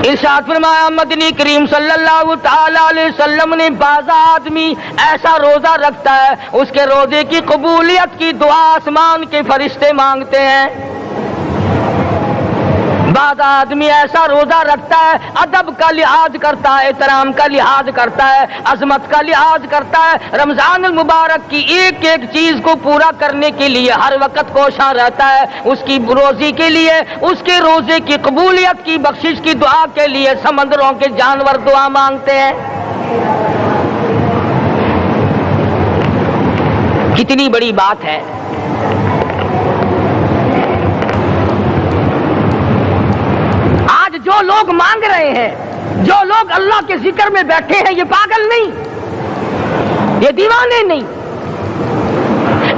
ارشاد فرمایا مدنی کریم صلی اللہ تعالی علیہ وسلم نے بعض آدمی ایسا روزہ رکھتا ہے اس کے روزے کی قبولیت کی دعا آسمان کے فرشتے مانگتے ہیں. بعض آدمی ایسا روزہ رکھتا ہے ادب کا لحاظ کرتا ہے, احترام کا لحاظ کرتا ہے, عظمت کا لحاظ کرتا ہے, رمضان المبارک کی ایک ایک چیز کو پورا کرنے کے لیے ہر وقت کوشاں رہتا ہے, اس کی روزی کے لیے, اس کے روزے کی قبولیت کی بخشش کی دعا کے لیے سمندروں کے جانور دعا مانگتے ہیں. کتنی بڑی بات ہے. جو لوگ مانگ رہے ہیں, جو لوگ اللہ کے ذکر میں بیٹھے ہیں, یہ پاگل نہیں, یہ دیوانے نہیں.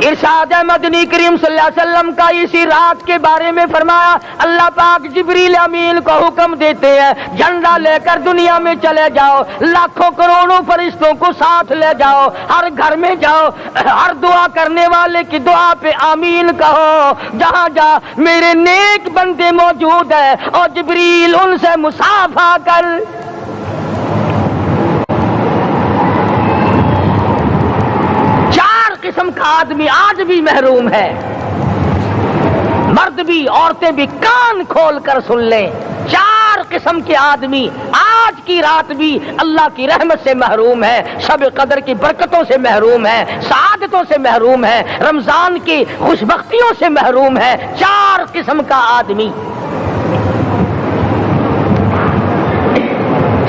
ارشاد مدنی کریم صلی اللہ علیہ وسلم کا اسی رات کے بارے میں فرمایا اللہ پاک جبریل امین کو حکم دیتے ہیں جھنڈا لے کر دنیا میں چلے جاؤ, لاکھوں کروڑوں فرشتوں کو ساتھ لے جاؤ, ہر گھر میں جاؤ, ہر دعا کرنے والے کی دعا پہ آمین کہو, جہاں جا میرے نیک بندے موجود ہیں اور جبریل ان سے مصافحہ کر. قسم کا آدمی آج بھی محروم ہے, مرد بھی عورتیں بھی کان کھول کر سن لیں. 4 قسم کے آدمی آج کی رات بھی اللہ کی رحمت سے محروم ہے, شب قدر کی برکتوں سے محروم ہے, سعادتوں سے محروم ہے, رمضان کی خوشبختیوں سے محروم ہے. 4 قسم کا آدمی.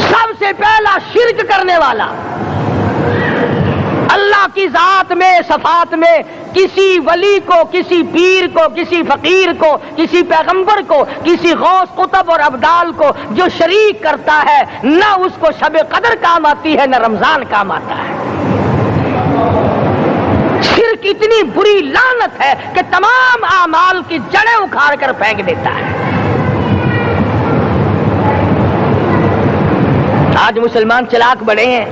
سب سے پہلا شرک کرنے والا, اللہ کی ذات میں صفات میں کسی ولی کو, کسی پیر کو, کسی فقیر کو, کسی پیغمبر کو, کسی غوث قطب اور ابدال کو جو شریک کرتا ہے, نہ اس کو شب قدر کام آتی ہے, نہ رمضان کام آتا ہے. شرک اتنی بری لعنت ہے کہ تمام اعمال کی جڑیں اکھاڑ کر پھینک دیتا ہے. آج مسلمان چلاک بڑے ہیں,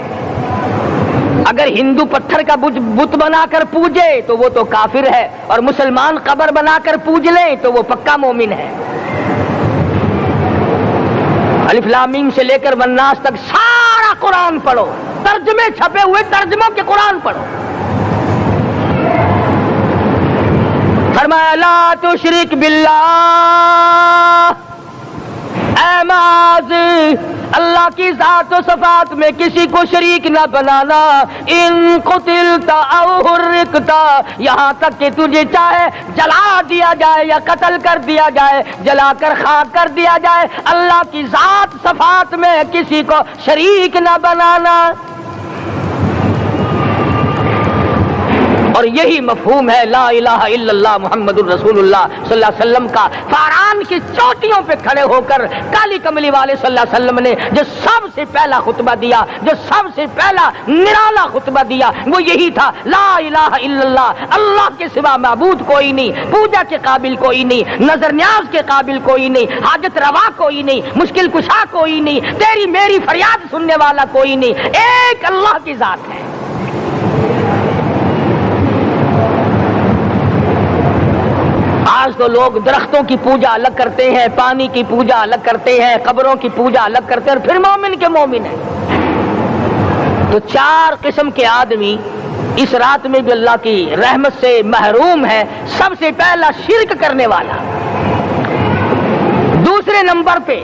اگر ہندو پتھر کا بت بنا کر پوجے تو وہ تو کافر ہے, اور مسلمان قبر بنا کر پوج لیں تو وہ پکا مومن ہے. الف لام میم سے لے کر والناس تک سارا قرآن پڑھو, ترجمے چھپے ہوئے ترجموں کے قرآن پڑھو. فرمایا لا تشرک باللہ, اے معاذ اللہ کی ذات و صفات میں کسی کو شریک نہ بنانا. ان قتلت او حرقت, یہاں تک کہ تجھے چاہے جلا دیا جائے یا قتل کر دیا جائے, جلا کر خاک کر دیا جائے, اللہ کی ذات صفات میں کسی کو شریک نہ بنانا. اور یہی مفہوم ہے لا الہ الا اللہ محمد الرسول اللہ صلی اللہ علیہ وسلم کا. فاران کی چوٹیوں پہ کھڑے ہو کر کالی کملی والے صلی اللہ علیہ وسلم نے جو سب سے پہلا خطبہ دیا, جو سب سے پہلا نرالا خطبہ دیا, وہ یہی تھا لا الہ الا اللہ, اللہ کے سوا معبود کوئی نہیں, پوجا کے قابل کوئی نہیں, نظر نیاز کے قابل کوئی نہیں, حاجت روا کوئی نہیں, مشکل کشا کوئی نہیں, تیری میری فریاد سننے والا کوئی نہیں, ایک اللہ کی ذات ہے. آج تو لوگ درختوں کی پوجا الگ کرتے ہیں, پانی کی پوجا الگ کرتے ہیں, قبروں کی پوجا الگ کرتے ہیں, اور پھر مومن کے مومن ہیں. تو 4 قسم کے آدمی اس رات میں بھی اللہ کی رحمت سے محروم ہے. سب سے پہلا شرک کرنے والا. دوسرے نمبر پہ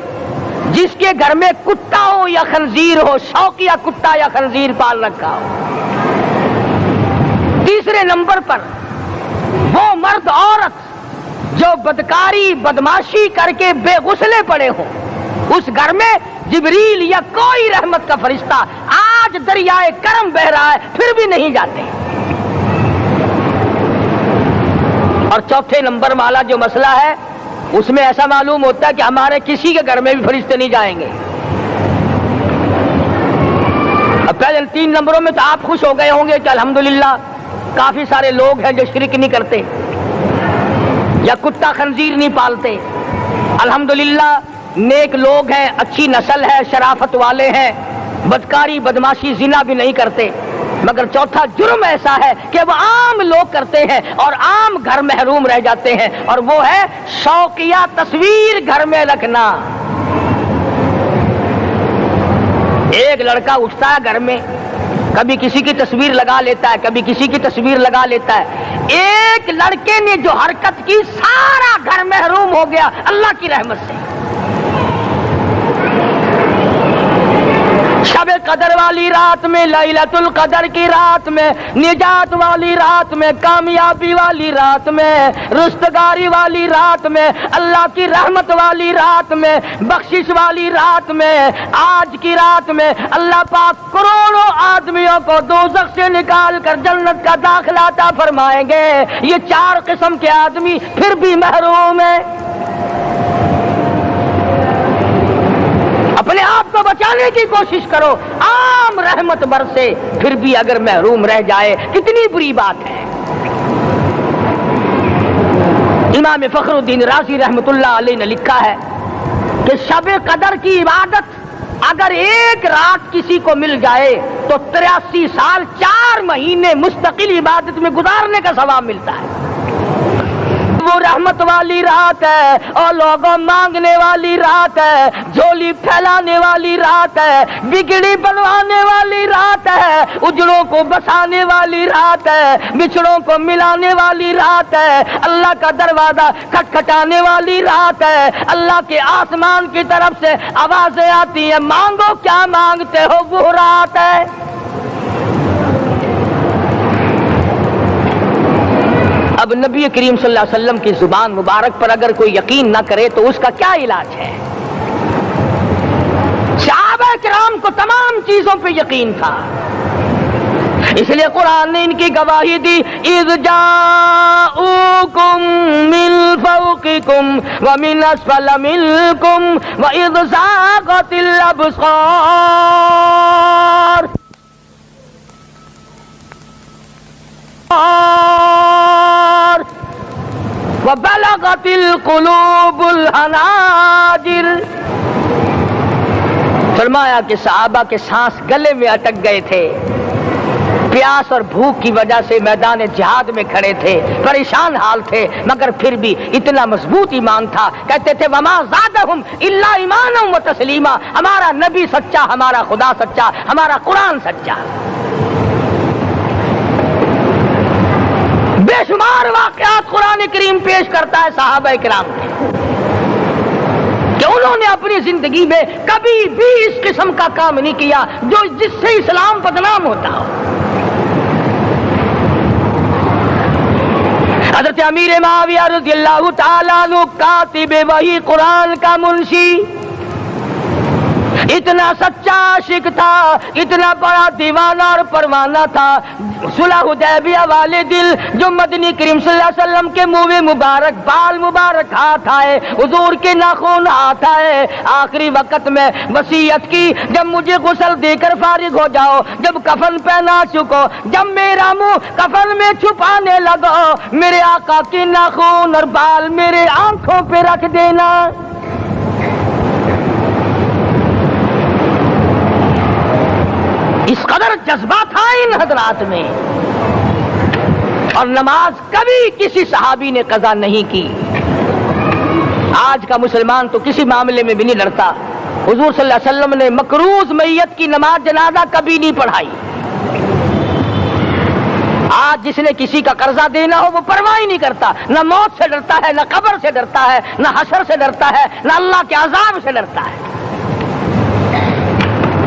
جس کے گھر میں کتا ہو یا خنزیر ہو, شوقیہ کتا یا خنزیر پال رکھا ہو. تیسرے نمبر پر وہ مرد عورت جو بدکاری بدماشی کر کے بے غسلے پڑے ہوں, اس گھر میں جبریل یا کوئی رحمت کا فرشتہ آج دریائے کرم بہ رہا ہے پھر بھی نہیں جاتے. اور چوتھے نمبر والا جو مسئلہ ہے اس میں ایسا معلوم ہوتا ہے کہ ہمارے کسی کے گھر میں بھی فرشتے نہیں جائیں گے. اب پہلے 3 نمبروں میں تو آپ خوش ہو گئے ہوں گے کہ الحمدللہ کافی سارے لوگ ہیں جو شرک نہیں کرتے یا کتا خنزیر نہیں پالتے, الحمدللہ نیک لوگ ہیں, اچھی نسل ہے, شرافت والے ہیں, بدکاری بدماشی زنا بھی نہیں کرتے. مگر چوتھا جرم ایسا ہے کہ وہ عام لوگ کرتے ہیں اور عام گھر محروم رہ جاتے ہیں, اور وہ ہے شوقیہ تصویر گھر میں رکھنا. لڑکا اٹھتا ہے گھر میں، کبھی کسی کی تصویر لگا لیتا ہے، کبھی کسی کی تصویر لگا لیتا ہے، ایک لڑکے نے جو حرکت کی سارا گھر محروم ہو گیا اللہ کی رحمت سے۔ شب قدر والی رات میں، لیلۃ القدر کی رات میں، نجات والی رات میں، کامیابی والی رات میں، رستگاری والی رات میں، اللہ کی رحمت والی رات میں، بخشش والی رات میں، آج کی رات میں اللہ پاک کروڑوں آدمیوں کو دوزخ سے نکال کر جنت کا داخلہ عطا فرمائیں گے۔ یہ 4 قسم کے آدمی پھر بھی محروم ہیں۔ اپنے آپ کو بچانے کی کوشش کرو، عام رحمت برسے پھر بھی اگر محروم رہ جائے کتنی بری بات ہے۔ امام فخر الدین رازی رحمت اللہ علیہ نے لکھا ہے کہ شب قدر کی عبادت اگر ایک رات کسی کو مل جائے تو 83 سال 4 مہینے مستقل عبادت میں گزارنے کا ثواب ملتا ہے۔ وہ رحمت والی رات ہے اور لوگوں مانگنے والی رات ہے، جھولی پھیلانے والی رات ہے، بگڑی بنوانے والی رات ہے، اجڑوں کو بسانے والی رات ہے، بچھڑوں کو ملانے والی رات ہے، اللہ کا دروازہ کھٹکھٹانے والی رات ہے، اللہ کے آسمان کی طرف سے آوازیں آتی ہیں مانگو کیا مانگتے ہو، وہ رات ہے۔ اب نبی کریم صلی اللہ علیہ وسلم کی زبان مبارک پر اگر کوئی یقین نہ کرے تو اس کا کیا علاج ہے؟ صحابہ کرام کو تمام چیزوں پہ یقین تھا، اس لیے قرآن نے ان کی گواہی دی، اذ جاؤکم من فوقکم ومن اسفل منکم واذ زاغت الابصار وبلغت القلوب الحناجر۔ فرمایا کہ صحابہ کے سانس گلے میں اٹک گئے تھے، پیاس اور بھوک کی وجہ سے میدان جہاد میں کھڑے تھے، پریشان حال تھے، مگر پھر بھی اتنا مضبوط ایمان تھا، کہتے تھے وما زادہم الا ایمانا و تسلیما، ہمارا نبی سچا، ہمارا خدا سچا، ہمارا قرآن سچا۔ بے شمار واقعات قرآن کریم پیش کرتا ہے صحابہ کرام کے کہ انہوں نے اپنی زندگی میں کبھی بھی اس قسم کا کام نہیں کیا جس سے اسلام بدنام ہوتا ہو۔ حضرت امیر معاویہ رضی اللہ تعالیٰ عنہ کاتب وحی قرآن کا منشی، اتنا سچا عاشق تھا، اتنا بڑا دیوانہ اور پروانہ تھا، صلح حدیبیہ والے دل جو مدنی کریم صلی اللہ علیہ وسلم کے منہ مبارک بال مبارک ہاتھ آئے، حضور کے ناخن ہاتھ آئے، آخری وقت میں وصیت کی جب مجھے غسل دے کر فارغ ہو جاؤ، جب کفن پہنا چکو، جب میرا منہ کفن میں چھپانے لگو، میرے آقا کے ناخن اور بال میرے آنکھوں پہ رکھ دینا۔ اس قدر جذبہ تھا ان حضرات میں، اور نماز کبھی کسی صحابی نے قضا نہیں کی۔ آج کا مسلمان تو کسی معاملے میں بھی نہیں لڑتا، حضور صلی اللہ علیہ وسلم نے مکروز میت کی نماز جنازہ کبھی نہیں پڑھائی۔ آج جس نے کسی کا قرضہ دینا ہو وہ پرواہ ہی نہیں کرتا، نہ موت سے ڈرتا ہے، نہ قبر سے ڈرتا ہے، نہ حشر سے ڈرتا ہے، نہ اللہ کے عذاب سے ڈرتا ہے۔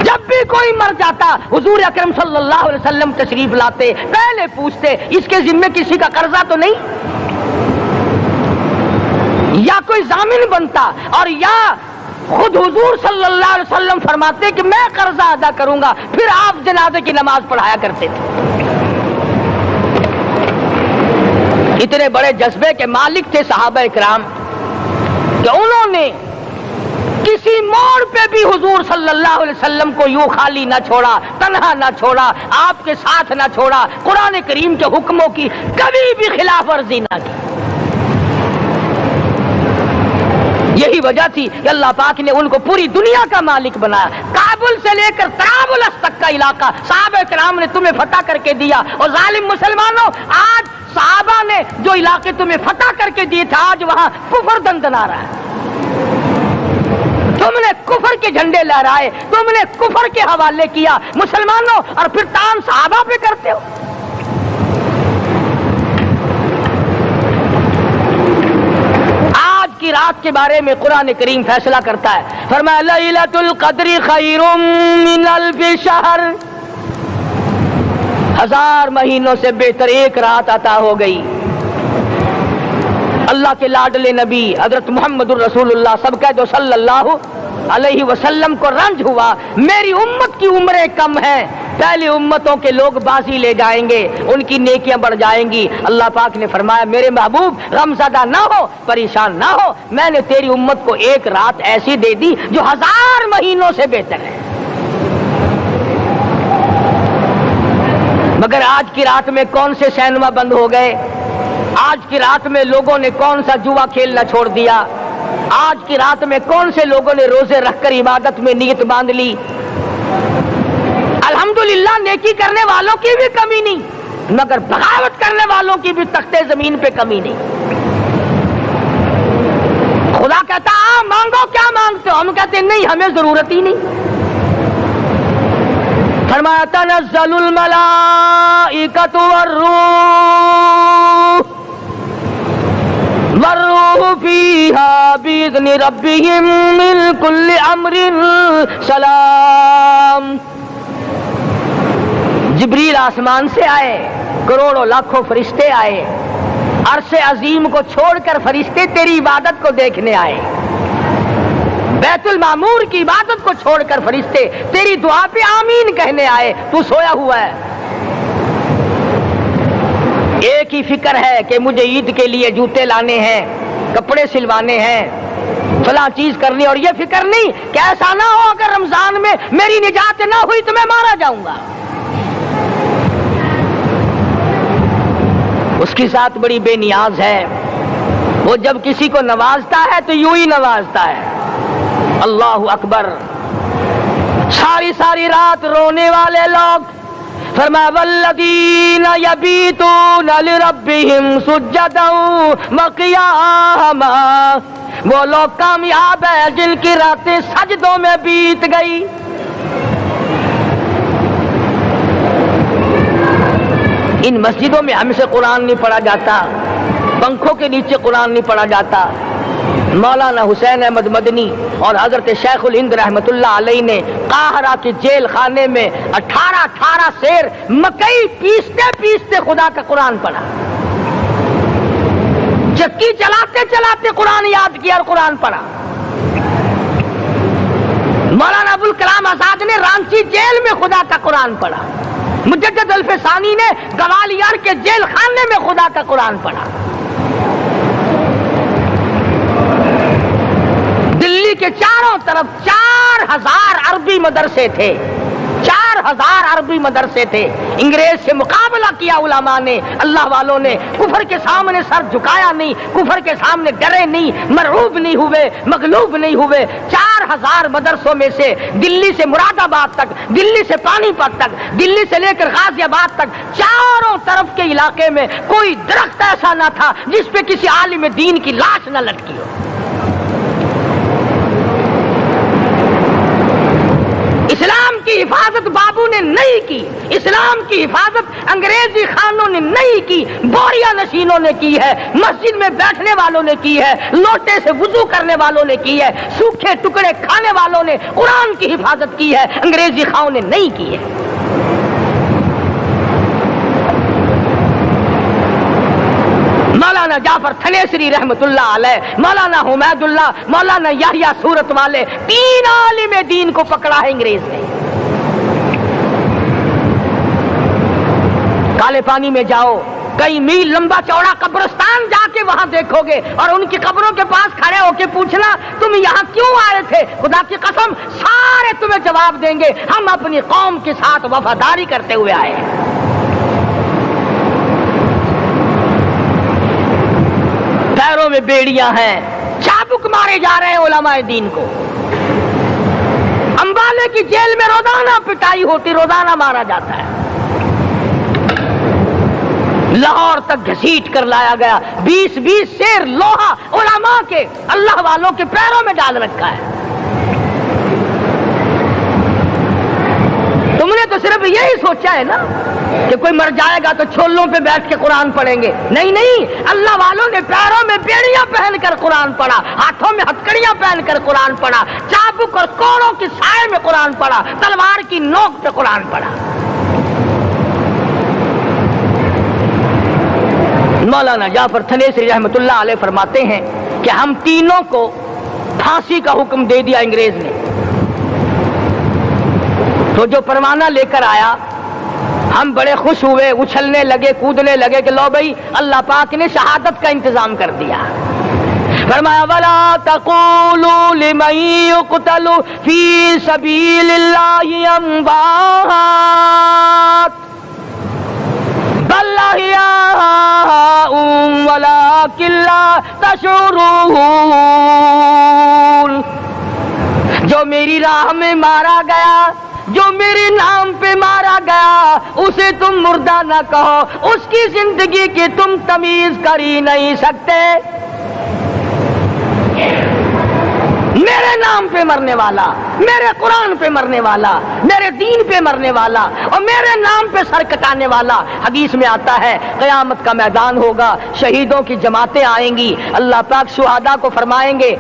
جب بھی کوئی مر جاتا حضور اکرم صلی اللہ علیہ وسلم تشریف لاتے، پہلے پوچھتے اس کے ذمے کسی کا قرضہ تو نہیں، یا کوئی ضامن بنتا، اور یا خود حضور صلی اللہ علیہ وسلم فرماتے کہ میں قرضہ ادا کروں گا، پھر آپ جنازے کی نماز پڑھایا کرتے تھے۔ اتنے بڑے جذبے کے مالک تھے صحابہ کرام کہ انہوں نے کسی موڑ پہ بھی حضور صلی اللہ علیہ وسلم کو یوں خالی نہ چھوڑا، تنہا نہ چھوڑا، آپ کے ساتھ نہ چھوڑا، قرآن کریم کے حکموں کی کبھی بھی خلاف ورزی نہ کی۔ یہی وجہ تھی کہ اللہ پاک نے ان کو پوری دنیا کا مالک بنایا، کابل سے لے کر طرابلس تک کا علاقہ صحابہ کرام نے تمہیں فتح کر کے دیا۔ اور ظالم مسلمانوں، آج صحابہ نے جو علاقے تمہیں فتح کر کے دیے تھے، آج وہاں کفر دندنا رہا ہے۔ تم نے کفر کے جھنڈے لہرائے، تم نے کفر کے حوالے کیا مسلمانوں، اور پھر تان صحابہ پہ کرتے ہو۔ آج کی رات کے بارے میں قرآن کریم فیصلہ کرتا ہے، فرمایا لیلۃ القدر خیر من الف شہر، 1000 مہینوں سے بہتر ایک رات عطا ہو گئی۔ اللہ کے لاڈلے نبی حضرت محمد الرسول اللہ سب کہہ دو صلی اللہ علیہ وسلم کو رنج ہوا، میری امت کی عمریں کم ہیں، پہلی امتوں کے لوگ بازی لے جائیں گے، ان کی نیکیاں بڑھ جائیں گی۔ اللہ پاک نے فرمایا میرے محبوب غمزدہ نہ ہو، پریشان نہ ہو، میں نے تیری امت کو ایک رات ایسی دے دی جو 1000 مہینوں سے بہتر ہے۔ مگر آج کی رات میں کون سے سینما بند ہو گئے، آج کی رات میں لوگوں نے کون سا جوا کھیلنا چھوڑ دیا، آج کی رات میں کون سے لوگوں نے روزے رکھ کر عبادت میں نیت باندھ لی۔ الحمدللہ نیکی کرنے والوں کی بھی کمی نہیں، مگر بغاوت کرنے والوں کی بھی تختے زمین پہ کمی نہیں۔ خدا کہتا مانگو کیا مانگتے ہو، ہم کہتے ہیں نہیں ہمیں ضرورت ہی نہیں۔ فرمایا تنزل الملائکۃ والروح فیہا بإذن ربہم من کل امر سلام۔ جبریل آسمان سے آئے، کروڑوں لاکھوں فرشتے آئے، عرش عظیم کو چھوڑ کر فرشتے تیری عبادت کو دیکھنے آئے، بیت المعمور کی عبادت کو چھوڑ کر فرشتے تیری دعا پہ آمین کہنے آئے، تو سویا ہوا ہے۔ ایک ہی فکر ہے کہ مجھے عید کے لیے جوتے لانے ہیں، کپڑے سلوانے ہیں، فلاں چیز کرنی، اور یہ فکر نہیں کہ ایسا نہ ہو اگر رمضان میں میری نجات نہ ہوئی تو میں مارا جاؤں گا۔ اس کی ذات بڑی بے نیاز ہے، وہ جب کسی کو نوازتا ہے تو یوں ہی نوازتا ہے۔ اللہ اکبر۔ ساری ساری رات رونے والے لوگ، فرمایا والذین یبیتون لربہم سجدا وقیاما، وہ لوگ کامیاب ہیں جن کی راتیں سجدوں میں بیت گئی۔ ان مسجدوں میں ہم سے قرآن نہیں پڑھا جاتا، پنکھوں کے نیچے قرآن نہیں پڑھا جاتا۔ مولانا حسین احمد مدنی اور حضرت شیخ الہند رحمت اللہ علیہ نے قاہرہ کے جیل خانے میں 18 سیر مکئی پیستے پیستے خدا کا قرآن پڑھا، چکی چلاتے چلاتے قرآن یاد کیا اور قرآن پڑھا۔ مولانا ابوالکلام آزاد نے رانچی جیل میں خدا کا قرآن پڑھا، مجدد الفسانی نے گوالیار کے جیل خانے میں خدا کا قرآن پڑھا۔ دلی کے چاروں طرف 4000 عربی مدرسے تھے، 4000 عربی مدرسے تھے۔ انگریز سے مقابلہ کیا علماء نے، اللہ والوں نے، کفر کے سامنے سر جھکایا نہیں، کفر کے سامنے ڈرے نہیں، مرعوب نہیں ہوئے، مغلوب نہیں ہوئے۔ 4000 مدرسوں میں سے دلی سے مراد آباد تک، دلی سے پانی پت تک، دلی سے لے کر غازی آباد تک، چاروں طرف کے علاقے میں کوئی درخت ایسا نہ تھا جس پہ کسی عالم دین کی لاش نہ لٹکی ہو۔ اسلام کی حفاظت بابو نے نہیں کی، اسلام کی حفاظت انگریزی خانوں نے نہیں کی، بوریا نشینوں نے کی ہے، مسجد میں بیٹھنے والوں نے کی ہے، لوٹے سے وضو کرنے والوں نے کی ہے، سوکھے ٹکڑے کھانے والوں نے قرآن کی حفاظت کی ہے، انگریزی خانوں نے نہیں کی ہے۔ مولانا جعفر تھنیسری رحمت اللہ علیہ، مولانا حمید اللہ، مولانا یحییٰ صورت والے، 3 عالم دین کو پکڑا ہے انگریز نے۔ کالے پانی میں جاؤ، کئی میل لمبا چوڑا قبرستان جا کے وہاں دیکھو گے، اور ان کی قبروں کے پاس کھڑے ہو کے پوچھنا تم یہاں کیوں آئے تھے، خدا کی قسم سارے تمہیں جواب دیں گے ہم اپنی قوم کے ساتھ وفاداری کرتے ہوئے آئے ہیں۔ پیروں میں بیڑیاں ہیں، چابک مارے جا رہے ہیں علماء دین کو۔ امبالے کی جیل میں روزانہ پٹائی ہوتی، روزانہ مارا جاتا ہے۔ لاہور تک گھسیٹ کر لایا گیا، 20 سیر لوہا علماء کے، اللہ والوں کے پیروں میں ڈال رکھا ہے۔ سوچا ہے نا کہ کوئی مر جائے گا تو چھولوں پہ بیٹھ کے قرآن پڑھیں گے؟ نہیں نہیں، اللہ والوں نے پیروں میں بیڑیاں پہن کر قرآن پڑھا، ہاتھوں میں ہتکڑیاں پہن کر قرآن پڑھا، چابک اور کوڑوں کی سائے میں قرآن پڑھا، تلوار کی نوک پہ قرآن پڑھا۔ مولانا جعفر تھنیسری رحمۃ اللہ علیہ فرماتے ہیں کہ ہم تینوں کو پھانسی کا حکم دے دیا انگریز نے، تو جو پروانہ لے کر آیا ہم بڑے خوش ہوئے، اچھلنے لگے، کودنے لگے کہ لو بھائی اللہ پاک نے شہادت کا انتظام کر دیا۔ فرمایا وَلَا تَقُولُوا لِمَن يُقْتَلُ فِي سَبِيلِ اللَّهِ أَمْوَاتٌ بَلْ أَحْيَاءٌ وَلَٰكِن لَّا تَشْعُرُونَ۔ جو میری راہ میں مارا گیا، جو میرے نام پہ مارا گیا، اسے تم مردہ نہ کہو، اس کی زندگی کی تم تمیز کر ہی نہیں سکتے۔ میرے نام پہ مرنے والا، میرے قرآن پہ مرنے والا، میرے دین پہ مرنے والا اور میرے نام پہ سر کٹانے والا، حدیث میں آتا ہے قیامت کا میدان ہوگا، شہیدوں کی جماعتیں آئیں گی، اللہ پاک شہداء کو فرمائیں گے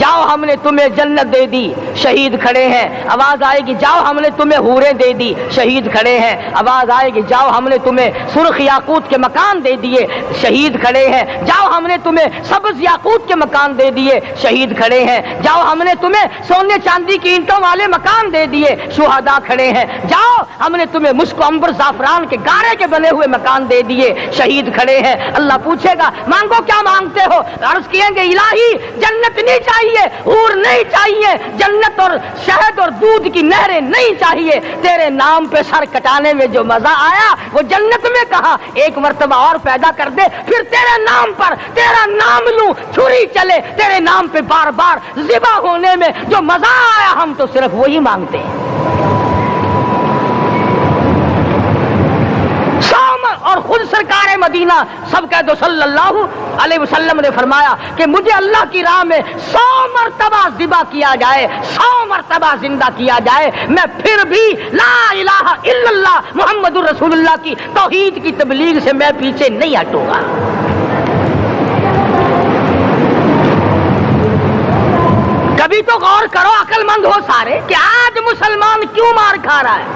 جاؤ ہم نے تمہیں جنت دے دی، شہید کھڑے ہیں، آواز آئے گی جاؤ ہم نے تمہیں حوریں دے دی، شہید کھڑے ہیں، آواز آئے گی جاؤ ہم نے تمہیں سرخ یاقوت کے مکان دے دیے، شہید کھڑے ہیں، جاؤ ہم نے تمہیں سبز یاقوت کے مکان دے دیے، شہید کھڑے ہیں، جاؤ ہم نے تمہیں سونے چاندی کی اینٹوں والے مکان دے دیے، شہداء کھڑے ہیں، جاؤ ہم نے تمہیں مشک و عنبر زعفران کے گارے کے بنے ہوئے مکان دے دیے، شہید کھڑے ہیں۔ اللہ پوچھے گا مانگو کیا مانگتے ہو؟ عرض کیے گے الہی جنت نہیں چاہیے، حور نہیں چاہیے، جنت اور شہد اور دودھ کی نہریں نہیں چاہیے، تیرے نام پہ سر کٹانے میں جو مزہ آیا وہ جنت میں کہا، ایک مرتبہ اور پیدا کر دے پھر تیرے نام پر تیرا نام لوں، چھری چلے تیرے نام پہ بار بار ذبح ہونے میں جو مزہ آیا، ہم تو صرف وہی مانگتے ہیں۔ اور خود سرکار مدینہ سب کہہ دو صلی اللہ علیہ وسلم نے فرمایا کہ مجھے اللہ کی راہ میں 100 مرتبہ ذبح کیا جائے، 100 مرتبہ زندہ کیا جائے، میں پھر بھی لا الہ الا اللہ محمد الرسول اللہ کی توحید کی تبلیغ سے میں پیچھے نہیں ہٹوں گا۔ کبھی تو غور کرو، عقل مند ہو سارے، کہ آج مسلمان کیوں مار کھا رہا ہے؟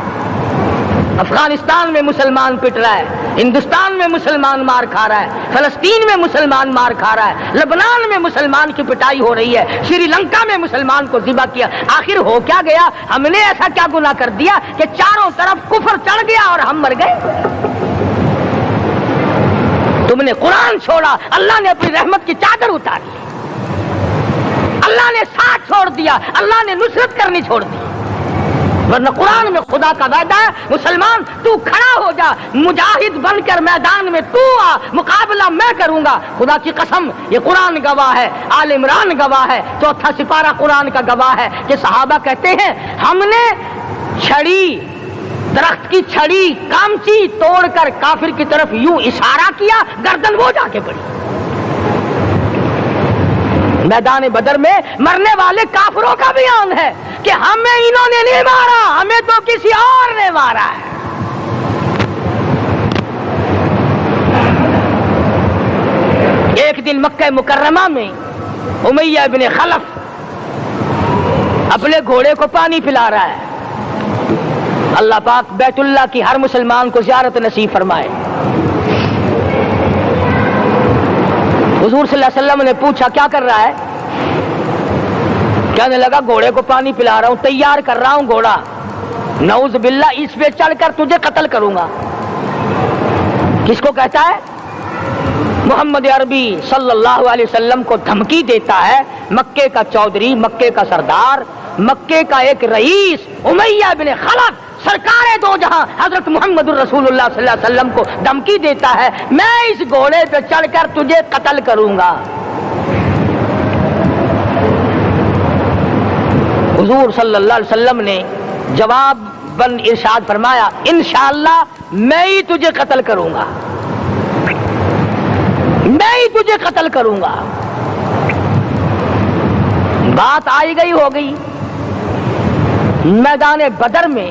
افغانستان میں مسلمان پٹ رہا ہے، ہندوستان میں مسلمان مار کھا رہا ہے، فلسطین میں مسلمان مار کھا رہا ہے، لبنان میں مسلمان کی پٹائی ہو رہی ہے، شری لنکا میں مسلمان کو ذبح کیا۔ آخر ہو کیا گیا؟ ہم نے ایسا کیا گناہ کر دیا کہ چاروں طرف کفر چڑھ گیا اور ہم مر گئے؟ تم نے قرآن چھوڑا، اللہ نے اپنی رحمت کی چادر اتاری، اللہ نے ساتھ چھوڑ دیا، اللہ نے نصرت کرنی چھوڑ دی، ورنہ قرآن میں خدا کا وعدہ ہے مسلمان تو کھڑا ہو جا، مجاہد بن کر میدان میں تو آ، مقابلہ میں کروں گا۔ خدا کی قسم یہ قرآن گواہ ہے، آل عمران گواہ ہے، 4واں سپارہ قرآن کا گواہ ہے کہ صحابہ کہتے ہیں ہم نے چھڑی، درخت کی چھڑی کامچی توڑ کر کافر کی طرف یوں اشارہ کیا، گردن وہ جا کے پڑی۔ میدان بدر میں مرنے والے کافروں کا بیان ہے کہ ہمیں انہوں نے نہیں مارا، ہمیں تو کسی اور نے مارا ہے۔ ایک دن مکہ مکرمہ میں امیہ ابن خلف اپنے گھوڑے کو پانی پلا رہا ہے۔ اللہ پاک بیت اللہ کی ہر مسلمان کو زیارت نصیب فرمائے۔ حضور صلی اللہ علیہ وسلم نے پوچھا کیا کر رہا ہے؟ کہنے لگا گھوڑے کو پانی پلا رہا ہوں، تیار کر رہا ہوں گھوڑا، نعوذ باللہ اس پہ چڑھ کر تجھے قتل کروں گا۔ کس کو کہتا ہے؟ محمد عربی صلی اللہ علیہ وسلم کو دھمکی دیتا ہے، مکے کا چودھری، مکے کا سردار، مکے کا ایک رئیس امیہ بن خلف سرکار دو جہاں حضرت محمد الرسول اللہ صلی اللہ علیہ وسلم کو دھمکی دیتا ہے میں اس گھوڑے پہ چڑھ کر تجھے قتل کروں گا۔ حضور صلی اللہ علیہ وسلم نے جواب بند ارشاد فرمایا انشاءاللہ میں ہی تجھے قتل کروں گا، میں ہی تجھے قتل کروں گا۔ بات آئی گئی ہو گئی۔ میدان بدر میں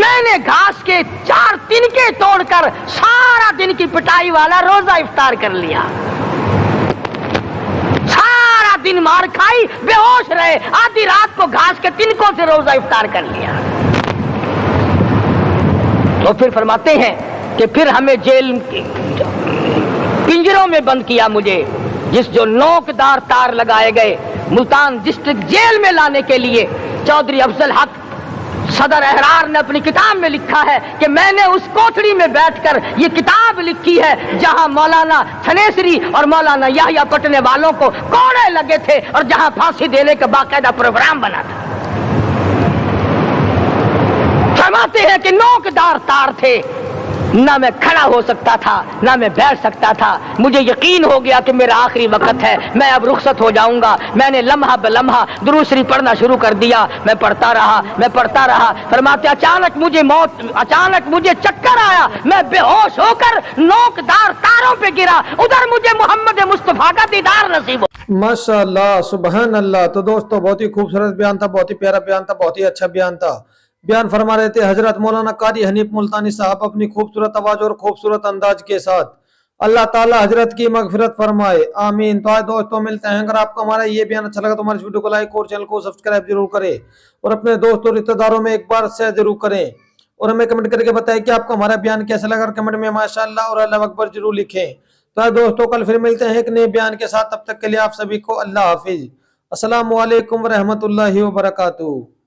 میں نے گھاس کے 4 تنکے توڑ کر سارا دن کی پٹائی والا روزہ افطار کر لیا، سارا دن مار کھائی، بے ہوش رہے، آدھی رات کو گھاس کے تنکوں سے روزہ افطار کر لیا۔ تو پھر فرماتے ہیں کہ پھر ہمیں جیل پنجروں میں بند کیا، مجھے جس جو نوکدار تار لگائے گئے ملتان ڈسٹرکٹ جیل میں لانے کے لیے۔ چودھری افضل حق صدر احرار نے اپنی کتاب میں لکھا ہے کہ میں نے اس کوٹڑی میں بیٹھ کر یہ کتاب لکھی ہے جہاں مولانا تھنیسری اور مولانا یحییٰ پٹنے والوں کو کوڑے لگے تھے اور جہاں پھانسی دینے کا باقاعدہ پروگرام بنا تھا۔ فرماتے ہیں کہ نوکدار تار تھے، نہ میں کھڑا ہو سکتا تھا نہ میں بیٹھ سکتا تھا۔ مجھے یقین ہو گیا کہ میرا آخری وقت ہے، میں اب رخصت ہو جاؤں گا۔ میں نے لمحہ بلمحہ درود شریف پڑھنا شروع کر دیا، میں پڑھتا رہا۔ فرماتے اچانک مجھے چکر آیا، میں بے ہوش ہو کر نوکدار تاروں پہ گرا، ادھر مجھے محمد مصطفیٰ کا دیدار نصیب ہو۔ ماشاءاللہ، سبحان اللہ۔ تو دوستو بہت ہی خوبصورت بیان تھا، بہت ہی پیارا بیان تھا، بہت ہی اچھا بیان تھا۔ بیان فرما رہے تھے حضرت مولانا قاری حنیف ملتانی صاحب اپنی خوبصورت آواز اور خوبصورت انداز کے ساتھ۔ اللہ تعالی حضرت کی مغفرت فرمائے، آمین۔ تو آج دوستوں ملتے ہیں، اگر آپ کو ہمارا یہ بیان اچھا لگا تو ہمارے ویڈیو کو لائک اور چینل کو سبسکرائب ضرور کریں اور اپنے دوست اور رشتہ داروں میں ایک بار شیئر ضرور کریں اور ہمیں کمنٹ کر کے بتائیں کہ آپ کو ہمارا بیان کیسا لگا۔ کمنٹ میں ماشاءاللہ اور اللہ اکبر ضرور لکھیں۔ تو آج دوستوں کل پھر ملتے ہیں ایک نئے بیان کے ساتھ، تب تک کے لیے آپ سبھی کو اللہ حافظ۔ السلام علیکم ورحمۃ اللہ وبرکاتہ۔